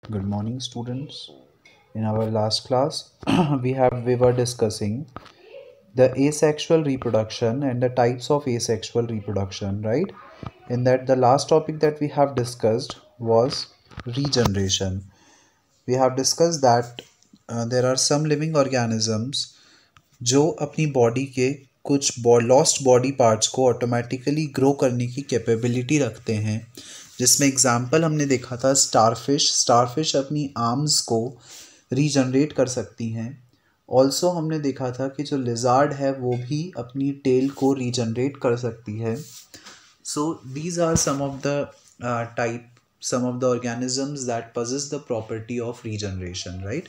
Good morning, students. In our last class, we were discussing the asexual reproduction and the types of asexual reproduction, right? In that, the last topic that we have discussed was regeneration. We have discussed that there are some living organisms जो अपनी body के कुछ lost body parts को automatically grow करने की capability रखते हैं, जिसमें एग्जांपल हमने देखा था स्टारफिश अपनी आर्म्स को रीजनरेट कर सकती हैं। ऑल्सो हमने देखा था कि जो लिजार्ड है वो भी अपनी टेल को रीजनरेट कर सकती है। So these are some of the organisms that possess the property of regeneration, right?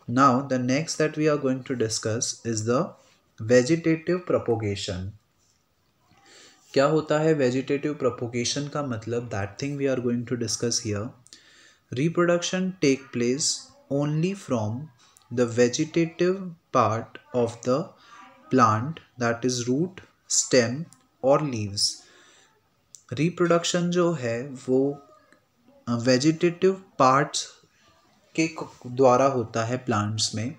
Now the next that we are going to discuss is the vegetative propagation. क्या होता है vegetative propagation का मतलब? That thing we are going to discuss here. Reproduction take place only from the vegetative part of the plant, that is root, stem or leaves. Reproduction जो है वो vegetative parts के द्वारा होता है प्लांट्स में।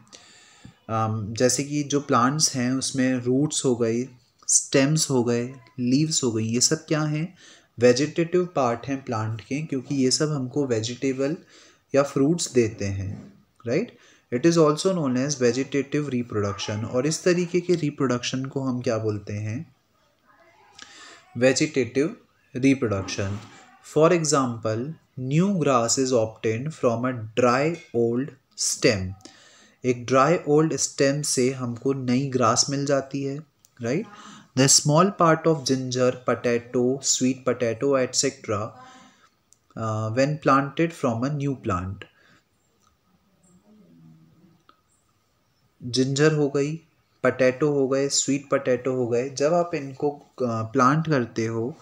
जैसे कि जो प्लांट्स हैं उसमें रूट्स हो गए, स्टेम्स हो गए, लीव्स हो गई, ये सब क्या हैं? वेजिटेटिव पार्ट हैं प्लांट के, क्योंकि ये सब हमको वेजिटेबल या फ्रूट्स देते हैं, right? It is also known as vegetative reproduction. और इस तरीके के रिप्रोडक्शन को हम क्या बोलते हैं? Vegetative reproduction. For example, new grass is obtained from a dry old stem. एक ड्राई ओल्ड स्टेम से हमको नई ग्रास मिल जाती है, right? The small part of ginger, potato, sweet potato etcetera when planted from a new plant. Ginger हो गई, potato हो गए, स्वीट पटैटो हो गए, जब आप इनको प्लांट करते हो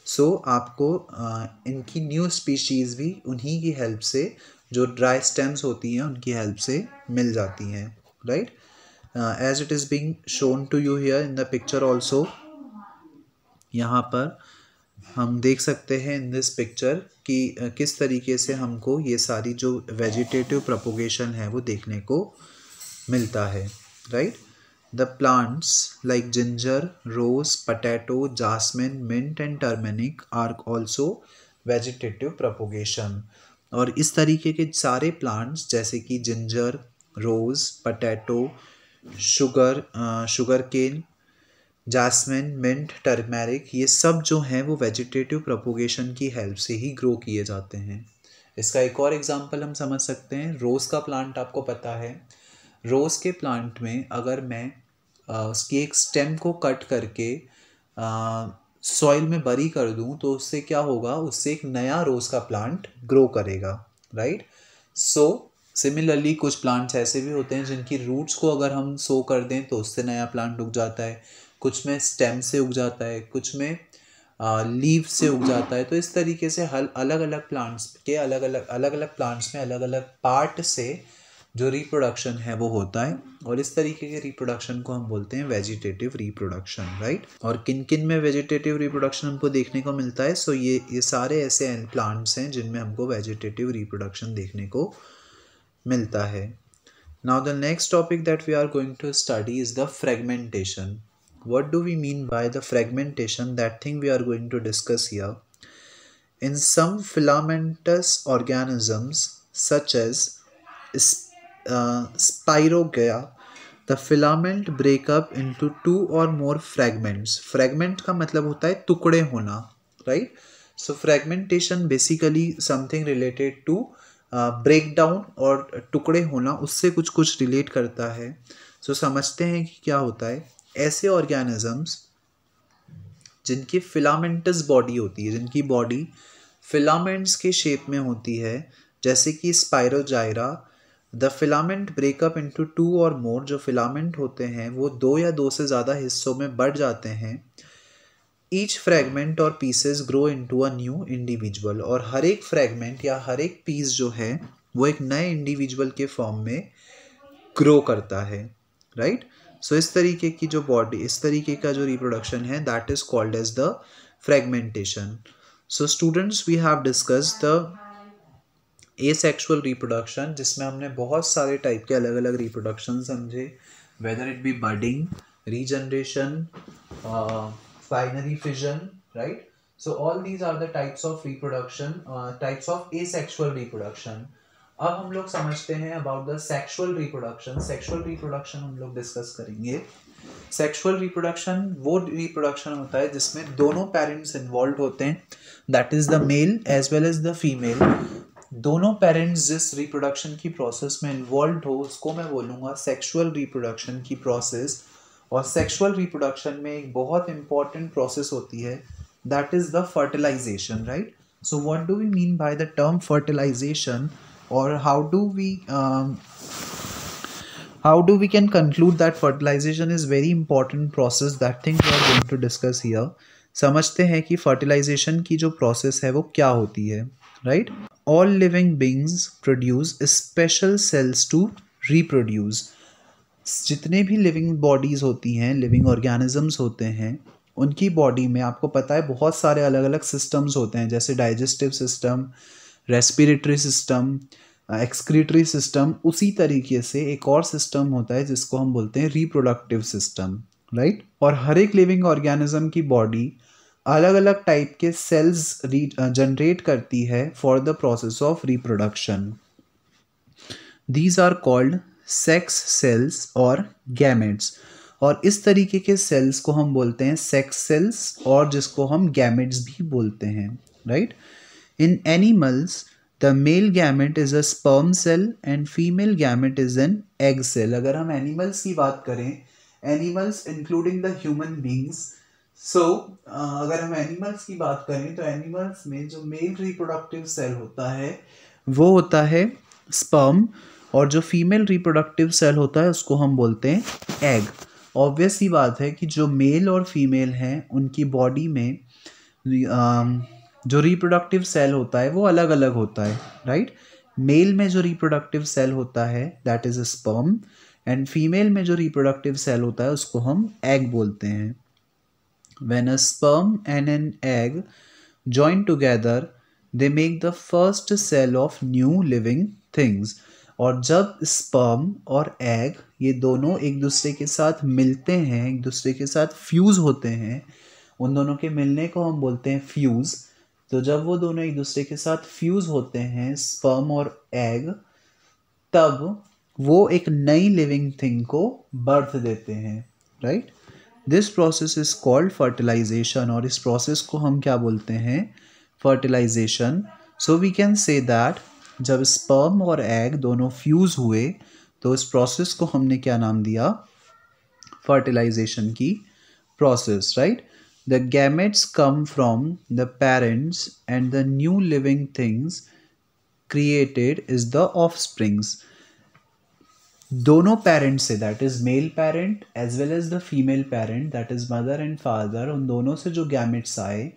सो आपको इनकी न्यू स्पीशीज़ भी उन्हीं की हेल्प से, जो ड्राई स्टेम्स होती हैं उनकी हेल्प से मिल जाती हैं, right? As it is being shown to you here in the picture also. यहाँ पर हम देख सकते हैं इन दिस पिक्चर कि किस तरीके से हमको ये सारी जो वेजिटेटिव प्रोपोगेशन है वो देखने को मिलता है, right? The plants like ginger, rose, potato, jasmine, mint and turmeric are also vegetative propagation. और इस तरीके के सारे प्लांट्स जैसे कि ginger, rose, potato, sugar cane, jasmine, mint, turmeric, ये सब जो हैं वो वेजिटेटिव प्रोपोगेशन की हेल्प से ही ग्रो किए जाते हैं। इसका एक और एग्जांपल हम समझ सकते हैं। रोज़ का प्लांट आपको पता है। रोज़ के प्लांट में अगर मैं उसकी एक स्टेम को कट करके सॉइल में बरी कर दूं तो उससे क्या होगा? उससे एक नया रोज़ का प्लांट ग्रो करेगा, राइट? सो सिमिलरली कुछ प्लांट्स ऐसे भी होते हैं जिनकी रूट्स को अगर हम सो कर दें तो उससे नया प्लांट उग जाता है, कुछ में स्टेम से उग जाता है, कुछ में लीव से उग जाता है। तो इस तरीके से अलग अलग प्लांट्स में अलग अलग पार्ट से जो रिप्रोडक्शन है वो होता है, और इस तरीके के रिप्रोडक्शन को हम बोलते हैं वेजिटेटिव रिप्रोडक्शन, राइट? और किन किन में वेजिटेटिव रिप्रोडक्शन हमको देखने को मिलता है? सो ये सारे ऐसे प्लांट्स हैं जिनमें हमको वेजिटेटिव रिप्रोडक्शन देखने को मिलता है। Now the next topic that we are going to study is the fragmentation. What do we mean by the fragmentation? That thing we are going to discuss here. In some filamentous organisms such as Spirogyra, the filament break up into two or more fragments. Fragment का मतलब होता है टुकड़े होना, right? So fragmentation basically something related to breakdown और टुकड़े होना, उससे कुछ कुछ रिलेट करता है। So समझते हैं कि क्या होता है। ऐसे ऑर्गेनिजम्स जिनकी फिलामेंटस बॉडी होती है, जिनकी बॉडी फिलामेंट्स के शेप में होती है, जैसे कि spirogyra, the filament break up into two और मोर, जो फिलामेंट होते हैं वो दो या दो से ज़्यादा हिस्सों में बढ़ जाते हैं। ईच फ्रैगमेंट और pieces grow into a new individual, और हर एक फ्रैगमेंट या हर एक पीस जो है वो एक नए इंडिविजुअल के फॉर्म में ग्रो करता है, राइट? सो इस तरीके की जो बॉडी, इस तरीके का जो रिप्रोडक्शन है, that is called as the fragmentation. So students, we have discussed the asexual reproduction, जिसमें हमने बहुत सारे टाइप के अलग अलग रिप्रोडक्शन समझे, whether it be budding, regeneration, binary fission, right. So all these are the types of reproduction, types of asexual reproduction. अब हम लोग समझते हैं about the sexual reproduction. Sexual reproduction हम लोग डिस्कस करेंगे. सेक्सुअल रिप्रोडक्शन वो रिप्रोडक्शन होता है जिसमें दोनों पेरेंट्स इन्वॉल्व होते हैं, that is the male as well as the female. दोनों पेरेंट्स जिस रिप्रोडक्शन की प्रोसेस में इन्वॉल्व हो उसको मैं बोलूँगा सेक्सुअल रिप्रोडक्शन की प्रोसेस. और सेक्सुअल रिप्रोडक्शन में एक बहुत इंपॉर्टेंट प्रोसेस होती है, that is the fertilisation, right. So what do we mean by the term fertilisation, और how do we can conclude that fertilization is very important process, that thing we are going to discuss here. समझते हैं कि fertilisation की जो process है वो क्या होती है, right. All living beings produce special cells to reproduce. जितने भी लिविंग बॉडीज़ होती हैं, लिविंग ऑर्गेनिजम्स होते हैं, उनकी बॉडी में आपको पता है बहुत सारे अलग अलग सिस्टम्स होते हैं, जैसे digestive system, respiratory system, excretory system. उसी तरीके से एक और सिस्टम होता है जिसको हम बोलते हैं रिप्रोडक्टिव सिस्टम, राइट. और हर एक लिविंग ऑर्गेनिज्म की बॉडी अलग अलग टाइप के सेल्स जनरेट करती है for the process of reproduction. These are called sex cells और गैमेट्स. और इस तरीके के सेल्स को हम बोलते हैं सेक्स सेल्स, और जिसको हम गैमेट्स भी बोलते हैं, right. In animals the male gamete is a sperm cell and female gamete is an egg cell. अगर हम एनिमल्स की बात करें, animals including the human beings, so अगर हम एनिमल्स की बात करें तो एनिमल्स में जो मेल रिप्रोडक्टिव सेल होता है वो होता है स्पर्म, और जो फीमेल रिप्रोडक्टिव सेल होता है उसको हम बोलते हैं एग. ऑब्वियस ही बात है कि जो मेल और फीमेल हैं उनकी बॉडी में जो रिप्रोडक्टिव सेल होता है वो अलग अलग होता है, राइट. मेल में जो रिप्रोडक्टिव सेल होता है that is a sperm, and female में जो रिप्रोडक्टिव सेल होता है उसको हम एग बोलते हैं. When a sperm and an egg join together they make the first cell of new living things. और जब स्पर्म और एग ये दोनों एक दूसरे के साथ मिलते हैं, एक दूसरे के साथ फ्यूज़ होते हैं, उन दोनों के मिलने को हम बोलते हैं फ्यूज़. तो जब वो दोनों एक दूसरे के साथ फ्यूज़ होते हैं, स्पर्म और एग, तब वो एक नई लिविंग थिंग को बर्थ देते हैं, राइट. This process is called fertilisation, और इस प्रोसेस को हम क्या बोलते हैं, fertilisation. So we can say that जब स्पर्म और एग दोनों फ्यूज़ हुए तो इस प्रोसेस को हमने क्या नाम दिया, फर्टिलाइजेशन की process, right. The gametes come from the parents and the new living things created is the offsprings. दोनों पेरेंट्स से, that is male parent as well as the female parent, that is mother and father, उन दोनों से जो gametes आए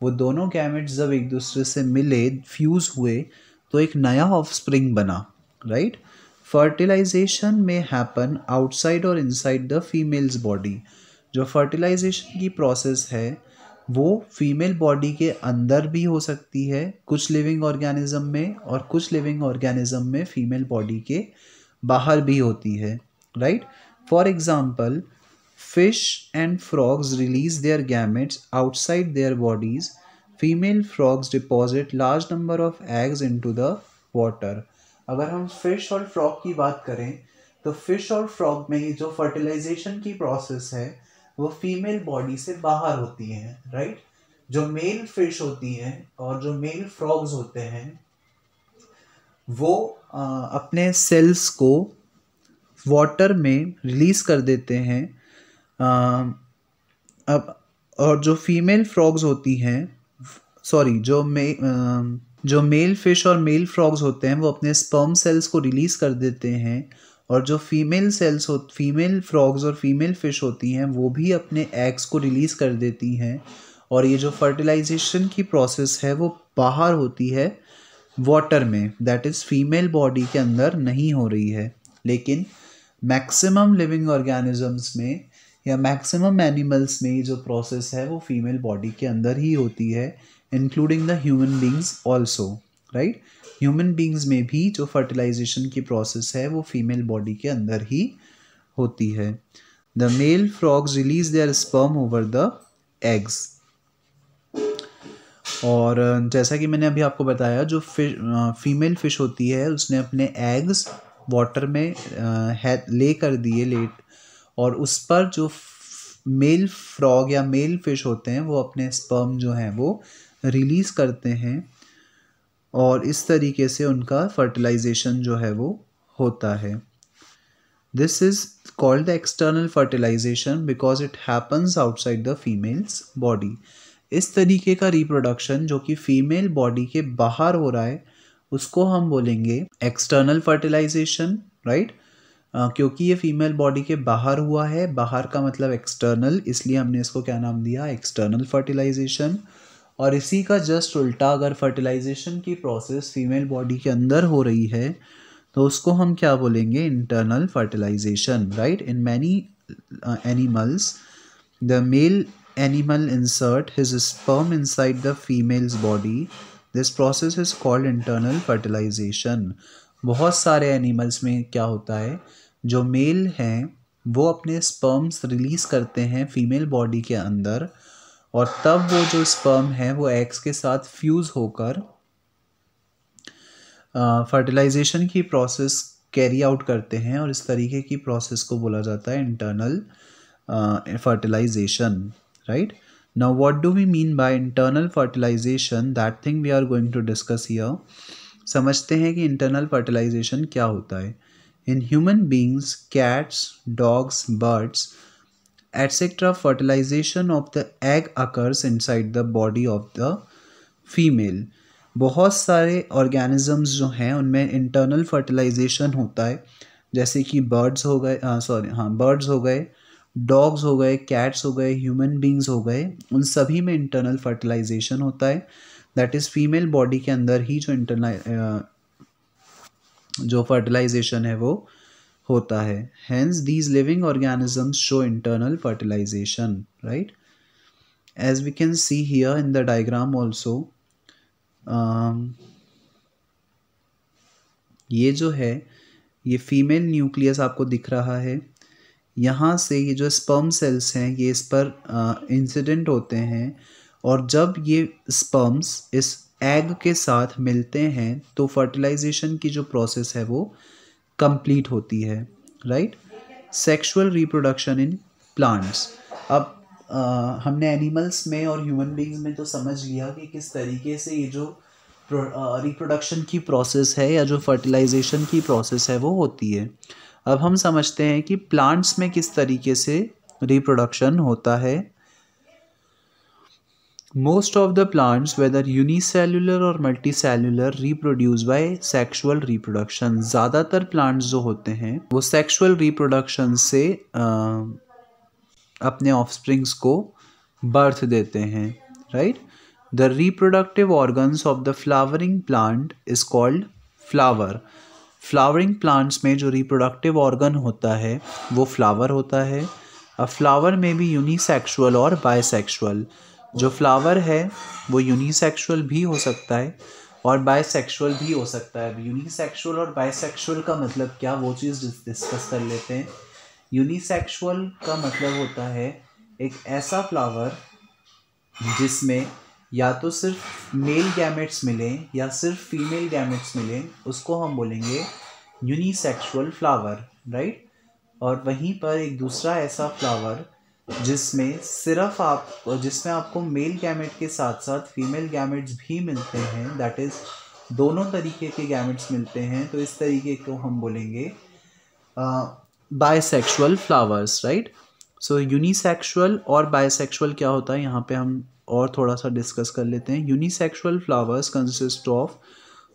वो दोनों gametes जब एक दूसरे से मिले, फ्यूज़ हुए, तो एक नया ऑफस्प्रिंग बना, राइट. फर्टिलाइजेशन में हैपन आउटसाइड और इनसाइड द फीमेल्स बॉडी. जो फर्टिलाइजेशन की प्रोसेस है वो फीमेल बॉडी के अंदर भी हो सकती है कुछ लिविंग ऑर्गेनिज्म में, और कुछ लिविंग ऑर्गेनिज्म में फीमेल बॉडी के बाहर भी होती है, right. For example, fish and frogs release their gametes outside their bodies. Female frogs deposit large number of eggs into the water. अगर हम फिश और फ्रॉग की बात करें तो फिश और फ्रॉग में जो फर्टिलाइजेशन की प्रोसेस है वो फीमेल बॉडी से बाहर होती है, राइट. जो मेल फिश होती हैं और जो मेल फ्रॉग्स होते हैं वो अपने सेल्स को वाटर में रिलीज कर देते हैं. अब और जो फीमेल फ्रॉग्स होती हैं, सॉरी, जो मेल फिश और मेल फ्रॉग्स होते हैं वो अपने स्पर्म सेल्स को रिलीज़ कर देते हैं, और जो फीमेल फ्रॉग्स और फीमेल फिश होती हैं वो भी अपने एग्स को रिलीज़ कर देती हैं. और ये जो फर्टिलाइजेशन की प्रोसेस है वो बाहर होती है वाटर में, दैट इज़ फीमेल बॉडी के अंदर नहीं हो रही है. लेकिन मैक्सिमम लिविंग ऑर्गेनिजम्स में या मैक्सिमम एनिमल्स में ये जो प्रोसेस है वो फीमेल बॉडी के अंदर ही होती है, including the human beings also, right. Human beings में भी जो फर्टिलाइजेशन की प्रोसेस है वो फीमेल बॉडी के अंदर ही होती है। The male frogs release their sperm over the eggs. और जैसा कि मैंने अभी आपको बताया, जो फीमेल फिश होती है उसने अपने एग्स वाटर में ले कर दिए लेट, और उस पर जो मेल फ्रॉग या मेल फिश होते हैं वो अपने स्पर्म जो हैं वो रिलीज़ करते हैं, और इस तरीके से उनका फर्टिलाइजेशन जो है वो होता है। This is called the external fertilisation because it happens outside the females body. इस तरीके का रिप्रोडक्शन जो कि फीमेल बॉडी के बाहर हो रहा है उसको हम बोलेंगे एक्सटर्नल फर्टिलाइजेशन, राइट। क्योंकि ये फीमेल बॉडी के बाहर हुआ है, बाहर का मतलब एक्सटर्नल, इसलिए हमने इसको क्या नाम दिया, एक्सटर्नल फर्टिलाइजेशन। और इसी का जस्ट उल्टा अगर फर्टिलाइजेशन की प्रोसेस फीमेल बॉडी के अंदर हो रही है तो उसको हम क्या बोलेंगे, internal fertilisation, right. In many animals the male animal insert his sperm inside the female's body. This process is called internal fertilization. बहुत सारे एनिमल्स में क्या होता है, जो मेल हैं वो अपने स्पर्म्स रिलीज़ करते हैं फीमेल बॉडी के अंदर, और तब वो जो स्पर्म है वो एग्स के साथ फ्यूज़ होकर फर्टिलाइजेशन की प्रोसेस कैरी आउट करते हैं, और इस तरीके की प्रोसेस को बोला जाता है internal fertilization, right? Now what do we mean by internal fertilization? That thing we are going to discuss here. समझते हैं कि internal fertilization क्या होता है। In human beings, cats, dogs, birds, etc. fertilization of the egg occurs inside the body of the female. बहुत सारे organisms जो हैं उनमें internal fertilization होता है, जैसे कि birds हो गए, birds हो गए, डॉग्स हो गए, कैट्स हो गए, ह्यूमन बींग्स हो गए, उन सभी में इंटरनल फर्टिलाइजेशन होता है। दैट इज़ फीमेल बॉडी के अंदर ही जो फर्टिलाइजेशन है वो होता है। Hence these living organisms show internal fertilisation, right. As we can see here in the diagram also, ये जो है ये फीमेल न्यूक्लियस आपको दिख रहा है। यहाँ से ये जो स्पर्म सेल्स हैं ये इस पर इंसिडेंट होते हैं, और जब ये स्पर्म्स इस एग के साथ मिलते हैं तो फर्टिलाइजेशन की जो प्रोसेस है वो कंप्लीट होती है, right. Sexual reproduction in plants. अब हमने एनिमल्स में और ह्यूमन बींग्स में तो समझ लिया कि किस तरीके से ये जो रिप्रोडक्शन की प्रोसेस है या जो फर्टिलाइजेशन की प्रोसेस है वो होती है। अब हम समझते हैं कि प्लांट्स में किस तरीके से रिप्रोडक्शन होता है। Most of the plants whether unicellular और multicellular reproduce by sexual reproduction. ज़्यादातर प्लांट्स जो होते हैं वो सेक्सुअल रिप्रोडक्शन से अपने ऑफस्प्रिंग्स को बर्थ देते हैं, right. The reproductive organs of the flowering plant is called flower. Flowering plants में जो रिप्रोडक्टिव ऑर्गन होता है वो फ्लावर होता है। अब फ्लावर में भी यूनिसेक्सुअल और बायसेक्सुअल, जो फ्लावर है वो यूनिसेक्सुअल भी हो सकता है और बायसेक्सुअल भी हो सकता है। यूनिसेक्सुअल और बायसेक्सुअल का मतलब क्या, वो चीज़ डिस्कस कर लेते हैं। यूनिसेक्सुअल का मतलब होता है एक ऐसा फ्लावर जिसमें या तो सिर्फ मेल गैमेट्स मिलें या सिर्फ फीमेल गैमेट्स मिलें, उसको हम बोलेंगे यूनिसेक्सुअल फ्लावर, राइट। और वहीं पर एक दूसरा ऐसा फ्लावर जिसमें आपको मेल गैमेट के साथ साथ फीमेल गैमेट्स भी मिलते हैं, दैट इज़ दोनों तरीके के गैमेट्स मिलते हैं, तो इस तरीके को हम बोलेंगे बायसेक्सुअल फ्लावर्स, राइट। सो यूनिसेक्सुअल और बायसेक्सुअल क्या होता है यहाँ पे हम और थोड़ा सा डिस्कस कर लेते हैं। Unisexual flowers consist of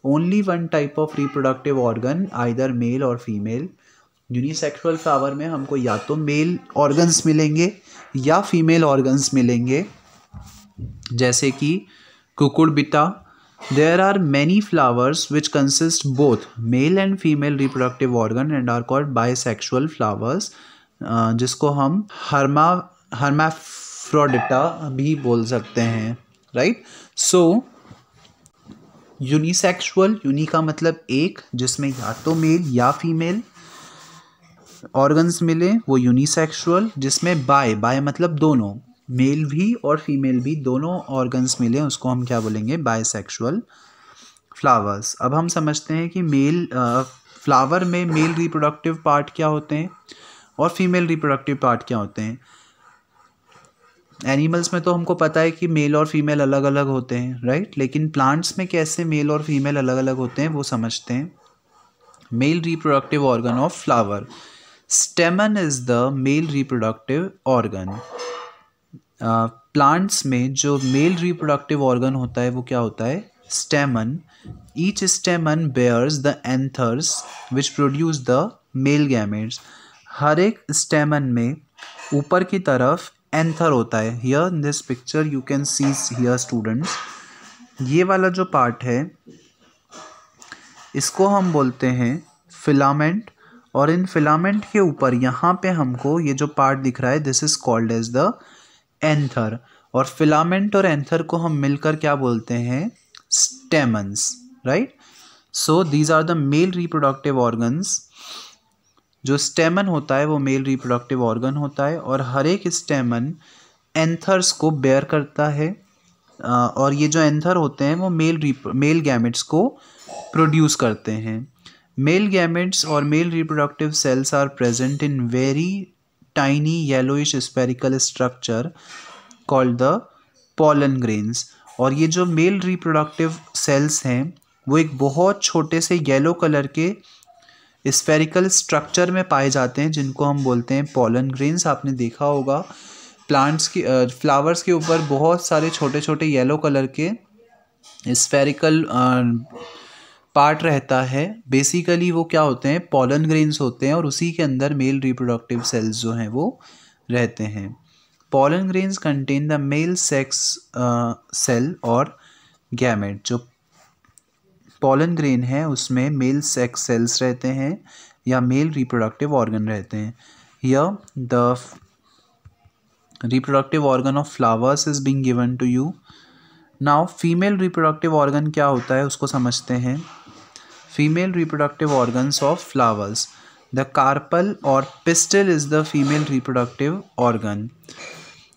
only one type of reproductive organ, either male और फीमेल। यूनिसेक्सुअल फ्लावर में हमको या तो मेल ऑर्गन्स मिलेंगे या फीमेल ऑर्गन्स मिलेंगे, जैसे कि Cucurbita. There are many flowers which consist both male and female reproductive organ and are called bisexual flowers, जिसको हम हर्माफ्रोडिटा भी बोल सकते हैं, राइट। सो यूनिसेक्सुअल, यूनि का मतलब एक, जिसमें या तो मेल या फीमेल ऑर्गन्स मिले वो यूनिसेक्सुअल, जिसमें बाय मतलब दोनों, मेल भी और फीमेल भी दोनों ऑर्गन्स मिले उसको हम क्या बोलेंगे, बायसेक्सुअल फ्लावर्स। अब हम समझते हैं कि मेल फ्लावर में मेल रिप्रोडक्टिव पार्ट क्या होते हैं और फीमेल रिप्रोडक्टिव पार्ट क्या होते हैं। एनिमल्स में तो हमको पता है कि मेल और फीमेल अलग अलग होते हैं, राइट, लेकिन प्लांट्स में कैसे मेल और फीमेल अलग अलग होते हैं वो समझते हैं। Male reproductive organ of flower, स्टेमन is the male reproductive organ. Plants में जो मेल रिप्रोडक्टिव ऑर्गन होता है वो क्या होता है, stamen. Each stamen bears the anthers which produce the male gametes. हर एक स्टेमन में ऊपर की तरफ एंथर होता है। Here in this picture you can see here students, ये वाला जो पार्ट है इसको हम बोलते हैं फिलामेंट, और इन फिलामेंट के ऊपर यहाँ पे हमको ये जो पार्ट दिख रहा है this is called as the anther. और फिलामेंट और एंथर को हम मिलकर क्या बोलते हैं, stamens, right. So these are the male reproductive organs. जो स्टेमन होता है वो मेल रिप्रोडक्टिव ऑर्गन होता है और हर एक स्टेमन एंथर्स को बेयर करता है, और ये जो एंथर होते हैं वो मेल गैमेट्स को प्रोड्यूस करते हैं। मेल गैमेट्स और male reproductive cells are present in very tiny yellowish spherical structure called the pollen grains. और ये जो मेल रिप्रोडक्टिव सेल्स हैं वो एक बहुत छोटे से येलो कलर के स्फेरिकल स्ट्रक्चर में पाए जाते हैं जिनको हम बोलते हैं पॉलन ग्रेन्स। आपने देखा होगा प्लांट्स की फ्लावर्स के ऊपर बहुत सारे छोटे छोटे येलो कलर के स्फेरिकल पार्ट रहता है। बेसिकली वो क्या होते हैं, पॉलन ग्रेन्स होते हैं और उसी के अंदर मेल रिप्रोडक्टिव सेल्स जो हैं वो रहते हैं। Pollen grains contain the male sex cell और गैमेट। जो पॉलन ग्रेन है उसमें मेल सेक्स सेल्स रहते हैं या मेल रिप्रोडक्टिव ऑर्गन रहते हैं। Here the reproductive organ of flowers is being given to you. Now female reproductive organ क्या होता है उसको समझते हैं। Female reproductive organs of flowers, the carpel और pistil is the female reproductive organ.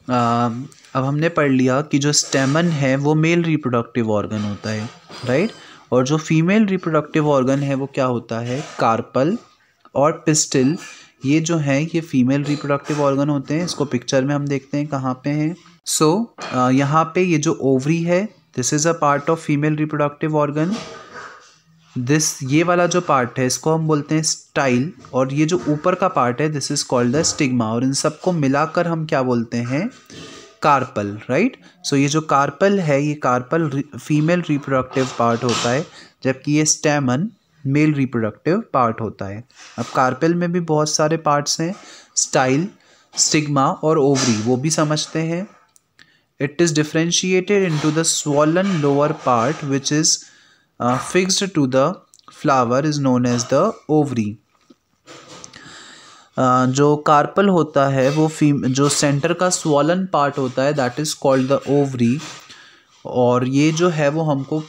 अब हमने पढ़ लिया कि जो स्टेमन है वो मेल रिप्रोडक्टिव ऑर्गन होता है, राइट, और जो फीमेल रिप्रोडक्टिव ऑर्गन है वो क्या होता है, कार्पल और पिस्टिल। ये जो है ये फीमेल रिप्रोडक्टिव ऑर्गन होते हैं। इसको पिक्चर में हम देखते हैं कहाँ पे हैं। सो यहाँ पे ये जो ओवरी है this is a part of female reproductive organ. ये वाला जो पार्ट है इसको हम बोलते हैं स्टाइल, और ये जो ऊपर का पार्ट है this is called the stigma, और इन सबको मिलाकर हम क्या बोलते हैं, कार्पल, राइट। सो ये जो कार्पल है ये कार्पल फीमेल रिप्रोडक्टिव पार्ट होता है, जबकि ये स्टेमन मेल रिप्रोडक्टिव पार्ट होता है। अब कार्पल में भी बहुत सारे पार्ट्स हैं, स्टाइल, स्टिग्मा और ओवरी, वो भी समझते हैं। It is differentiated into the swollen lower part which is fixed to the flower is known as the ovary. जो कार्पल होता है वो जो सेंटर का स्वॉलन पार्ट होता है that is called the ovary, और ये जो है वो हमको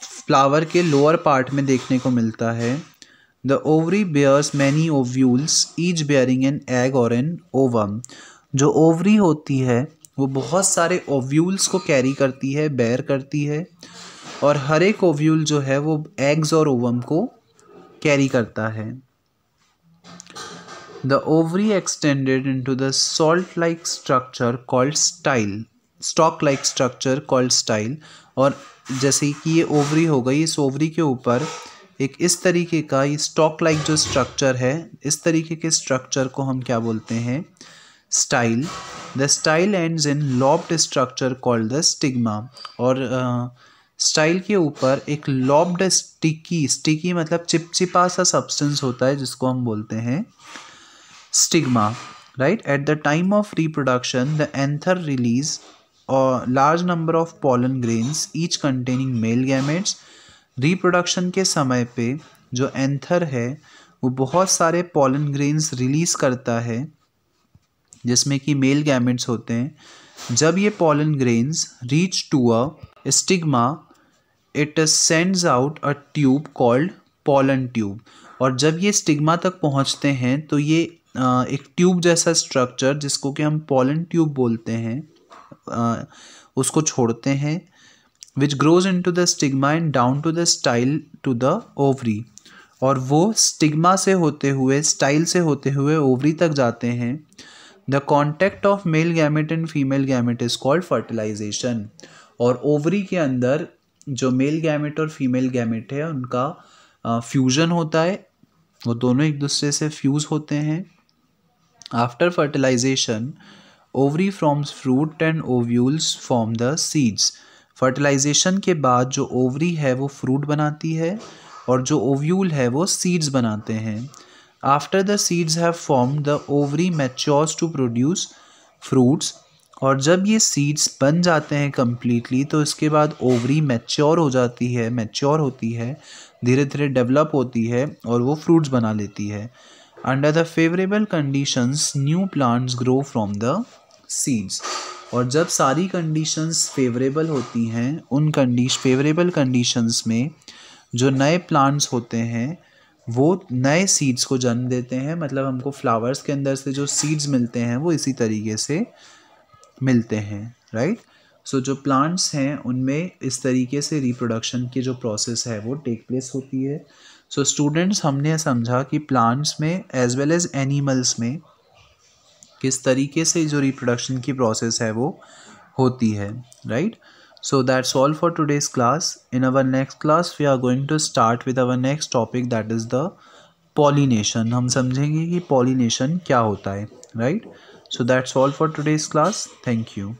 फ्लावर के लोअर पार्ट में देखने को मिलता है। The ovary bears many ovules each bearing an egg और एन ओवम। जो ओवरी होती है वो बहुत सारे ओव्यूल्स को कैरी करती है, बेयर करती है, और हर एक ओव्यूल जो है वो एग्स और ओवम को कैरी करता है। The ovary extended into the salt like structure called style, stock like structure called style. और जैसे कि ये ओवरी हो गई, इस ओवरी के ऊपर एक इस तरीके का ये स्टॉक लाइक जो स्ट्रक्चर है, इस तरीके के स्ट्रक्चर को हम क्या बोलते हैं, style. The style ends in lobbed structure called the stigma. और स्टाइल के ऊपर एक लॉब्ड स्टिकी मतलब चिपचिपा सा सब्सटेंस होता है जिसको हम बोलते हैं stigma, right. At the time of reproduction the anther release और large number of pollen grains each containing male gametes. Reproduction के समय पे जो एंथर है वो बहुत सारे पॉलन ग्रेन्स रिलीज करता है जिसमें कि मेल गैमेट्स होते हैं। जब ये pollen grains reach to a stigma it sends out a tube called pollen tube. और जब ये स्टिग्मा तक पहुंचते हैं तो ये एक ट्यूब जैसा स्ट्रक्चर जिसको कि हम पॉलन ट्यूब बोलते हैं उसको छोड़ते हैं, which grows into the stigma and down to the style to the ovary. और वो स्टिग्मा से होते हुए, स्टाइल से होते हुए ओवरी तक जाते हैं। The contact of male gamete and female gamete is called fertilisation. और ओवरी के अंदर जो मेल गैमेट और फीमेल गैमेट है उनका फ्यूजन होता है, वो दोनों एक दूसरे से फ्यूज होते हैं। After fertilisation ovary forms fruit and ovules form the seeds. Fertilisation के बाद जो ओवरी है वो फ्रूट बनाती है और जो ओव्यूल है वो सीड्स बनाते हैं। After the seeds have form the ovary matures to produce fruits. और जब ये सीड्स बन जाते हैं कम्प्लीटली तो इसके बाद ओवरी मैच्योर हो जाती है, मैच्योर होती है, धीरे धीरे डेवलप होती है और वो फ्रूट्स बना लेती है। Under the favourable conditions new plants grow from the seeds. और जब सारी कंडीशंस फेवरेबल होती हैं, उन फेवरेबल कंडीशंस में जो नए प्लांट्स होते हैं वो नए सीड्स को जन्म देते हैं। मतलब हमको फ्लावर्स के अंदर से जो सीड्स मिलते हैं वो इसी तरीके से मिलते हैं, राइट। सो जो प्लांट्स हैं उनमें इस तरीके से रिप्रोडक्शन की जो प्रोसेस है वो टेक प्लेस होती है। सो स्टूडेंट्स, हमने समझा कि प्लांट्स में एज वेल एज एनिमल्स में किस तरीके से जो रिप्रोडक्शन की प्रोसेस है वो होती है, right. So that's all for today's class. In our next class we are going to start with our next topic, that is the pollination. हम समझेंगे कि pollination क्या होता है, right? So that's all for today's class. Thank you.